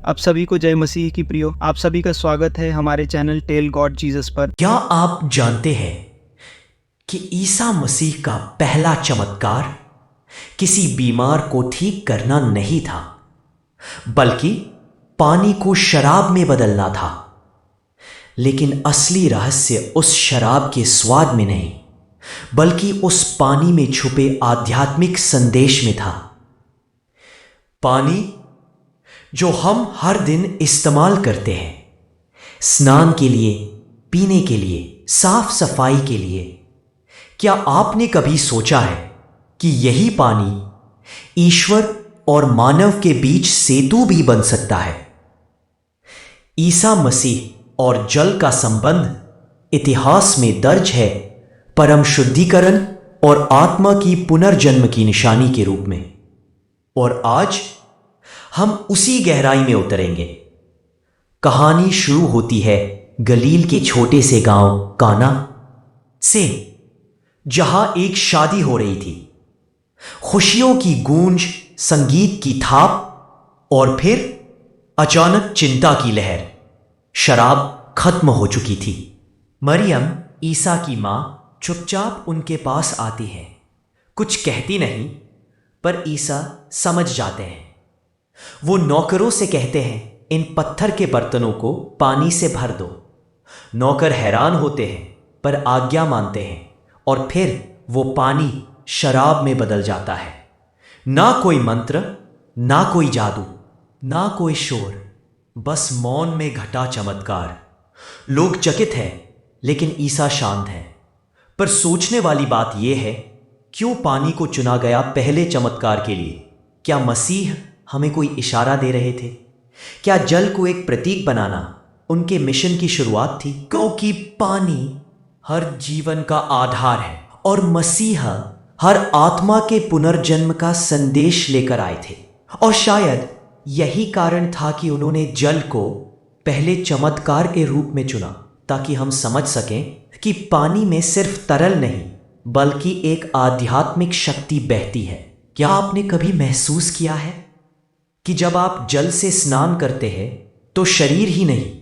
आप सभी को जय मसीह की प्रियो। आप सभी का स्वागत है हमारे चैनल टेल गॉड जीसस पर। क्या आप जानते हैं कि ईसा मसीह का पहला चमत्कार किसी बीमार को ठीक करना नहीं था, बल्कि पानी को शराब में बदलना था। लेकिन असली रहस्य उस शराब के स्वाद में नहीं, बल्कि उस पानी में छुपे आध्यात्मिक संदेश में था। पानी जो हम हर दिन इस्तेमाल करते हैं, स्नान के लिए, पीने के लिए, साफ सफाई के लिए। क्या आपने कभी सोचा है कि यही पानी ईश्वर और मानव के बीच सेतु भी बन सकता है? ईसा मसीह और जल का संबंध इतिहास में दर्ज है, परम शुद्धिकरण और आत्मा की पुनर्जन्म की निशानी के रूप में। और आज हम उसी गहराई में उतरेंगे। कहानी शुरू होती है गलील के छोटे से गांव काना से, जहां एक शादी हो रही थी। खुशियों की गूंज, संगीत की थाप और फिर अचानक चिंता की लहर। शराब खत्म हो चुकी थी। मरियम, ईसा की मां, चुपचाप उनके पास आती है। कुछ कहती नहीं, पर ईसा समझ जाते हैं। वो नौकरों से कहते हैं, इन पत्थर के बर्तनों को पानी से भर दो। नौकर हैरान होते हैं, पर आज्ञा मानते हैं, और फिर वो पानी शराब में बदल जाता है। ना कोई मंत्र, ना कोई जादू, ना कोई शोर, बस मौन में घटा चमत्कार। लोग चकित हैं, लेकिन ईसा शांत है। पर सोचने वाली बात यह है, क्यों पानी को चुना गया पहले चमत्कार के लिए? क्या मसीह हमें कोई इशारा दे रहे थे? क्या जल को एक प्रतीक बनाना उनके मिशन की शुरुआत थी? क्योंकि पानी हर जीवन का आधार है, और मसीह हर आत्मा के पुनर्जन्म का संदेश लेकर आए थे। और शायद यही कारण था कि उन्होंने जल को पहले चमत्कार के रूप में चुना, ताकि हम समझ सकें कि पानी में सिर्फ तरल नहीं, बल्कि एक आध्यात्मिक शक्ति बहती है। क्या आपने कभी महसूस किया है कि जब आप जल से स्नान करते हैं तो शरीर ही नहीं,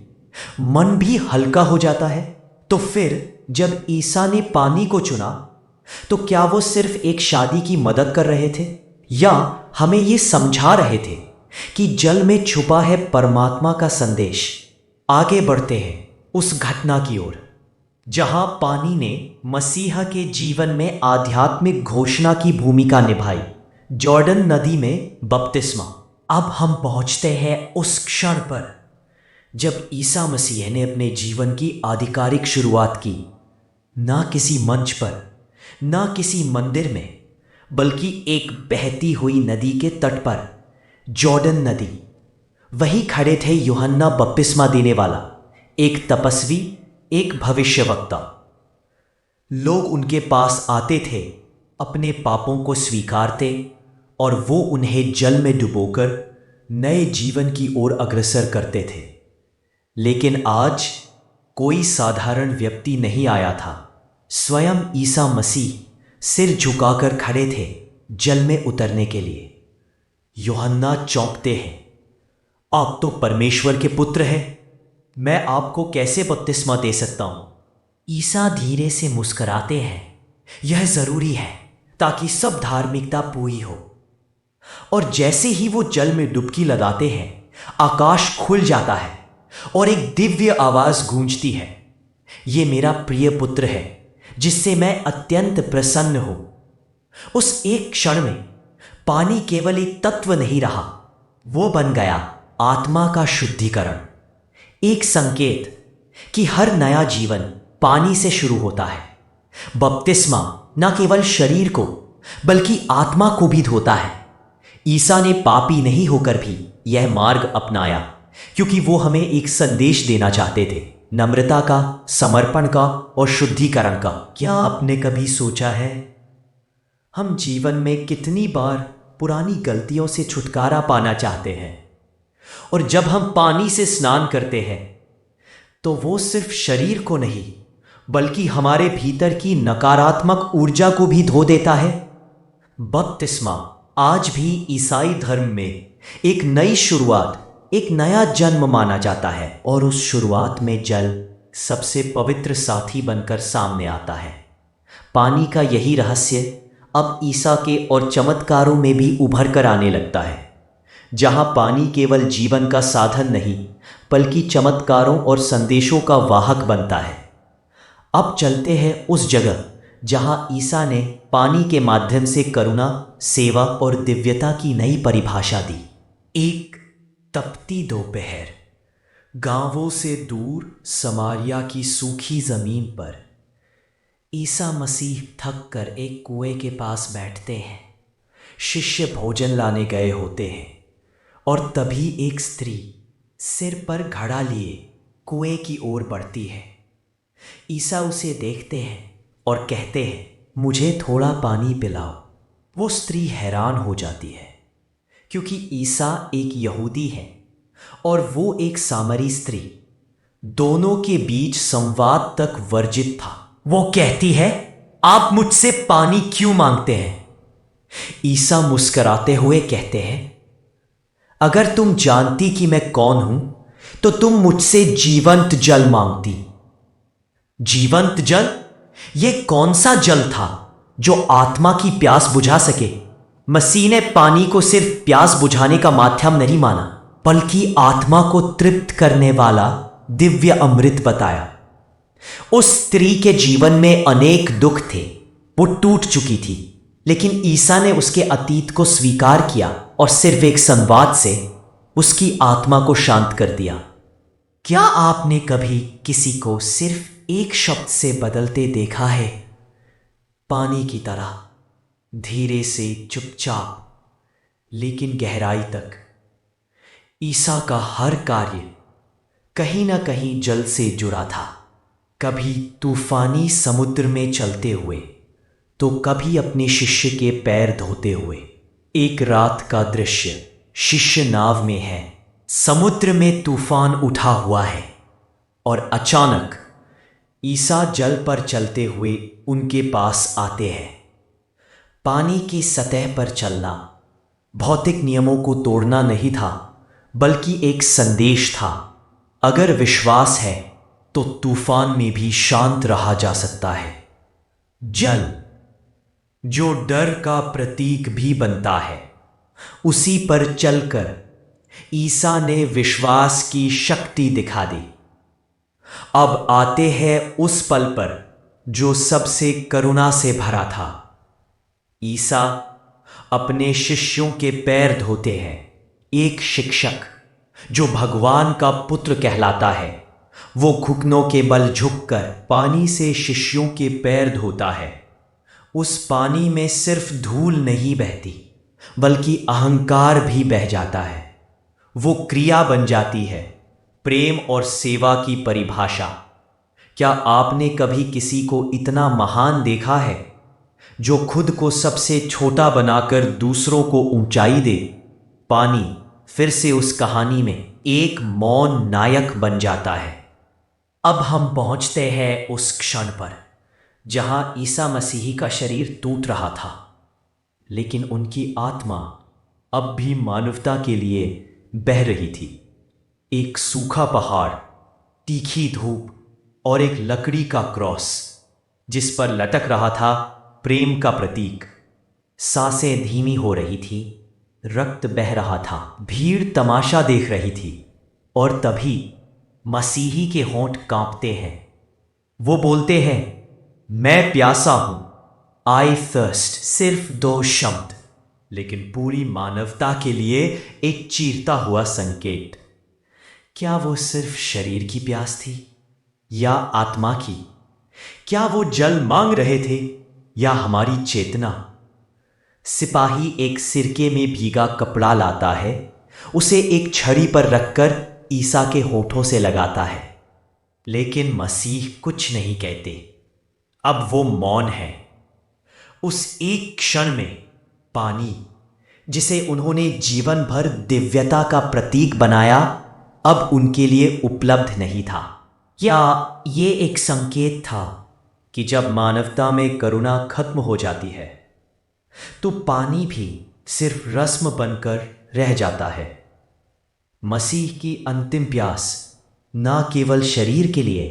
मन भी हल्का हो जाता है? तो फिर जब ईसा ने पानी को चुना, तो क्या वो सिर्फ एक शादी की मदद कर रहे थे, या हमें ये समझा रहे थे कि जल में छुपा है परमात्मा का संदेश? आगे बढ़ते हैं उस घटना की ओर जहां पानी ने मसीहा के जीवन में आध्यात्मिक घोषणा की भूमिका निभाई। जॉर्डन नदी में बपतिस्मा। अब हम पहुंचते हैं उस क्षण पर जब ईसा मसीह ने अपने जीवन की आधिकारिक शुरुआत की। ना किसी मंच पर, ना किसी मंदिर में, बल्कि एक बहती हुई नदी के तट पर, जॉर्डन नदी। वहीं खड़े थे यूहन्ना बपतिस्मा देने वाला, एक तपस्वी, एक भविष्यवक्ता। लोग उनके पास आते थे, अपने पापों को स्वीकारते, और वो उन्हें जल में डुबोकर नए जीवन की ओर अग्रसर करते थे। लेकिन आज कोई साधारण व्यक्ति नहीं आया था। स्वयं ईसा मसीह सिर झुकाकर खड़े थे जल में उतरने के लिए। यूहन्ना चौंकते हैं, आप तो परमेश्वर के पुत्र हैं, मैं आपको कैसे बपतिस्मा दे सकता हूं? ईसा धीरे से मुस्कुराते हैं, यह जरूरी है ताकि सब धार्मिकता पूरी हो। और जैसे ही वो जल में डुबकी लगाते हैं, आकाश खुल जाता है और एक दिव्य आवाज गूंजती है, ये मेरा प्रिय पुत्र है जिससे मैं अत्यंत प्रसन्न हूं। उस एक क्षण में पानी केवल एक तत्व नहीं रहा, वो बन गया आत्मा का शुद्धिकरण। एक संकेत कि हर नया जीवन पानी से शुरू होता है। बपतिस्मा न केवल शरीर को, बल्कि आत्मा को भी धोता है। ईसा ने पापी नहीं होकर भी यह मार्ग अपनाया, क्योंकि वो हमें एक संदेश देना चाहते थे, नम्रता का, समर्पण का और शुद्धिकरण का। क्या आपने कभी सोचा है, हम जीवन में कितनी बार पुरानी गलतियों से छुटकारा पाना चाहते हैं, और जब हम पानी से स्नान करते हैं तो वो सिर्फ शरीर को नहीं, बल्कि हमारे भीतर की नकारात्मक ऊर्जा को भी धो देता है। बपतिस्मा आज भी ईसाई धर्म में एक नई शुरुआत, एक नया जन्म माना जाता है और उस शुरुआत में जल सबसे पवित्र साथी बनकर सामने आता है। पानी का यही रहस्य अब ईसा के और चमत्कारों में भी उभर कर आने लगता है, जहां पानी केवल जीवन का साधन नहीं बल्कि चमत्कारों और संदेशों का वाहक बनता है। अब चलते हैं उस जगह जहां ईसा ने पानी के माध्यम से करुणा, सेवा और दिव्यता की नई परिभाषा दी। एक तपती दोपहर, गांवों से दूर समारिया की सूखी जमीन पर ईसा मसीह थक कर एक कुएं के पास बैठते हैं। शिष्य भोजन लाने गए होते हैं और तभी एक स्त्री सिर पर घड़ा लिए कुएं की ओर बढ़ती है। ईसा उसे देखते हैं और कहते हैं, मुझे थोड़ा पानी पिलाओ। वो स्त्री हैरान हो जाती है क्योंकि ईसा एक यहूदी है और वो एक सामरी स्त्री। दोनों के बीच संवाद तक वर्जित था। वो कहती है, आप मुझसे पानी क्यों मांगते हैं? ईसा मुस्कुराते हुए कहते हैं, अगर तुम जानती कि मैं कौन हूं तो तुम मुझसे जीवंत जल मांगती। जीवंत जल? यह कौन सा जल था जो आत्मा की प्यास बुझा सके? मसीह ने पानी को सिर्फ प्यास बुझाने का माध्यम नहीं माना बल्कि आत्मा को तृप्त करने वाला दिव्य अमृत बताया। उस स्त्री के जीवन में अनेक दुख थे, वो टूट चुकी थी, लेकिन ईसा ने उसके अतीत को स्वीकार किया और सिर्फ एक संवाद से उसकी आत्मा को शांत कर दिया। क्या आपने कभी किसी को सिर्फ एक शब्द से बदलते देखा है? पानी की तरह, धीरे से, चुपचाप, लेकिन गहराई तक। ईसा का हर कार्य कहीं ना कहीं जल से जुड़ा था। कभी तूफानी समुद्र में चलते हुए तो कभी अपने शिष्य के पैर धोते हुए। एक रात का दृश्य, शिष्य नाव में है, समुद्र में तूफान उठा हुआ है और अचानक ईसा जल पर चलते हुए उनके पास आते हैं। पानी की सतह पर चलना भौतिक नियमों को तोड़ना नहीं था बल्कि एक संदेश था। अगर विश्वास है तो तूफान में भी शांत रहा जा सकता है। जल जो डर का प्रतीक भी बनता है, उसी पर चलकर ईसा ने विश्वास की शक्ति दिखा दी। अब आते हैं उस पल पर जो सबसे करुणा से भरा था। ईसा अपने शिष्यों के पैर धोते हैं। एक शिक्षक जो भगवान का पुत्र कहलाता है, वो घुटनों के बल झुककर पानी से शिष्यों के पैर धोता है। उस पानी में सिर्फ धूल नहीं बहती बल्कि अहंकार भी बह जाता है। वो क्रिया बन जाती है, प्रेम और सेवा की परिभाषा। क्या आपने कभी किसी को इतना महान देखा है जो खुद को सबसे छोटा बनाकर दूसरों को ऊंचाई दे? पानी फिर से उस कहानी में एक मौन नायक बन जाता है। अब हम पहुंचते हैं उस क्षण पर जहां ईसा मसीह का शरीर टूट रहा था, लेकिन उनकी आत्मा अब भी मानवता के लिए बह रही थी। एक सूखा पहाड़, तीखी धूप और एक लकड़ी का क्रॉस जिस पर लटक रहा था प्रेम का प्रतीक। सांसें धीमी हो रही थी, रक्त बह रहा था, भीड़ तमाशा देख रही थी और तभी मसीही के होंठ कांपते हैं। वो बोलते हैं, मैं प्यासा हूं, आई थर्स्ट। सिर्फ 2 शब्द, लेकिन पूरी मानवता के लिए एक चीरता हुआ संकेत। क्या वो सिर्फ शरीर की प्यास थी या आत्मा की? क्या वो जल मांग रहे थे या हमारी चेतना? सिपाही एक सिरके में भीगा कपड़ा लाता है, उसे एक छड़ी पर रखकर ईसा के होठों से लगाता है, लेकिन मसीह कुछ नहीं कहते। अब वो मौन है। उस एक क्षण में पानी, जिसे उन्होंने जीवन भर दिव्यता का प्रतीक बनाया, अब उनके लिए उपलब्ध नहीं था। या ये एक संकेत था कि जब मानवता में करुणा खत्म हो जाती है तो पानी भी सिर्फ रस्म बनकर रह जाता है। मसीह की अंतिम प्यास ना केवल शरीर के लिए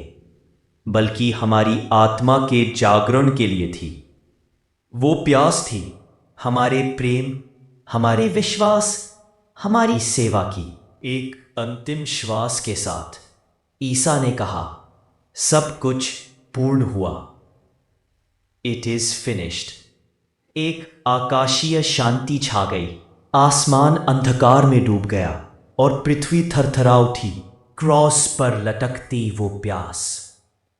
बल्कि हमारी आत्मा के जागरण के लिए थी। वो प्यास थी हमारे प्रेम, हमारे विश्वास, हमारी सेवा की। एक अंतिम श्वास के साथ ईसा ने कहा, सब कुछ पूर्ण हुआ। It is finished. एक आकाशीय शांति छा गई। आसमान अंधकार में डूब गया और पृथ्वी थरथरा उठी। क्रॉस पर लटकती वो प्यास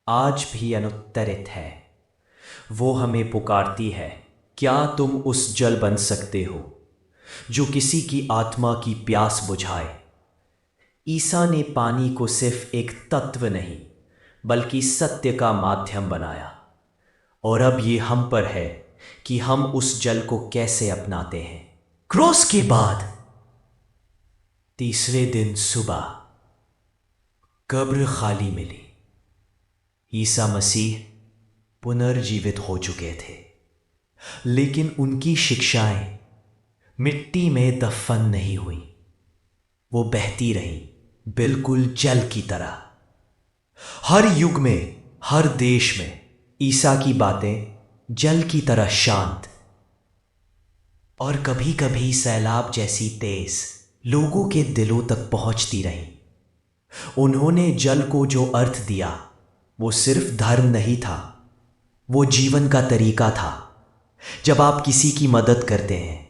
आज भी अनुत्तरित है। वो हमें पुकारती है, क्या तुम उस जल बन सकते हो जो किसी की आत्मा की प्यास बुझाए? ईसा ने पानी को सिर्फ एक तत्व नहीं बल्कि सत्य का माध्यम बनाया, और अब ये हम पर है कि हम उस जल को कैसे अपनाते हैं। क्रॉस के बाद तीसरे दिन सुबह कब्र खाली मिली। ईसा मसीह पुनर्जीवित हो चुके थे, लेकिन उनकी शिक्षाएं मिट्टी में दफन नहीं हुई। वो बहती रही, बिल्कुल जल की तरह। हर युग में, हर देश में ईसा की बातें जल की तरह शांत और कभी कभी सैलाब जैसी तेज लोगों के दिलों तक पहुंचती रही। उन्होंने जल को जो अर्थ दिया वो सिर्फ धर्म नहीं था, वो जीवन का तरीका था। जब आप किसी की मदद करते हैं,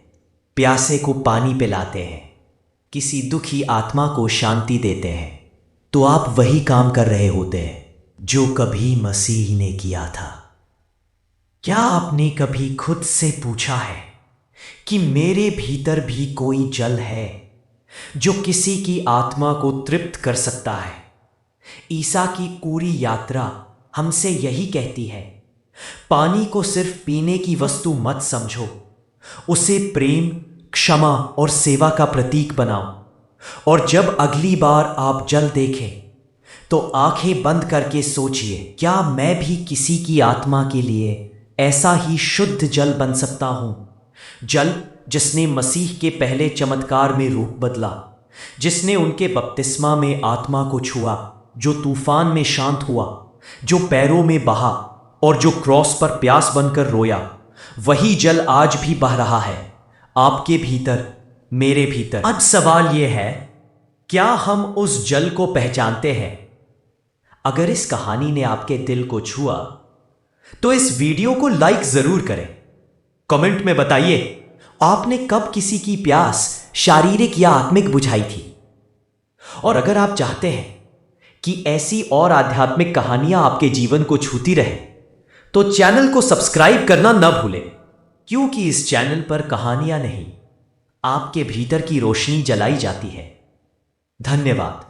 प्यासे को पानी पिलाते हैं, किसी दुखी आत्मा को शांति देते हैं, तो आप वही काम कर रहे होते हैं जो कभी मसीह ने किया था। क्या आपने कभी खुद से पूछा है कि मेरे भीतर भी कोई जल है जो किसी की आत्मा को तृप्त कर सकता है? ईसा की पूरी यात्रा हमसे यही कहती है, पानी को सिर्फ पीने की वस्तु मत समझो, उसे प्रेम, क्षमा और सेवा का प्रतीक बनाओ। और जब अगली बार आप जल देखें तो आंखें बंद करके सोचिए, क्या मैं भी किसी की आत्मा के लिए ऐसा ही शुद्ध जल बन सकता हूं? जल जिसने मसीह के पहले चमत्कार में रूप बदला, जिसने उनके बपतिस्मा में आत्मा को छुआ, जो तूफान में शांत हुआ, जो पैरों में बहा और जो क्रॉस पर प्यास बनकर रोया। वही जल आज भी बह रहा है, आपके भीतर, मेरे भीतर। अब सवाल यह है, क्या हम उस जल को पहचानते हैं? अगर इस कहानी ने आपके दिल को छुआ तो इस वीडियो को लाइक जरूर करें। कमेंट में बताइए आपने कब किसी की प्यास शारीरिक या आत्मिक बुझाई थी। और अगर आप चाहते हैं कि ऐसी और आध्यात्मिक कहानियां आपके जीवन को छूती रहे तो चैनल को सब्सक्राइब करना न भूलें, क्योंकि इस चैनल पर कहानियां नहीं, आपके भीतर की रोशनी जलाई जाती है। धन्यवाद।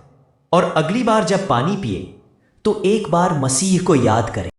और अगली बार जब पानी पिए तो एक बार मसीह को याद करें।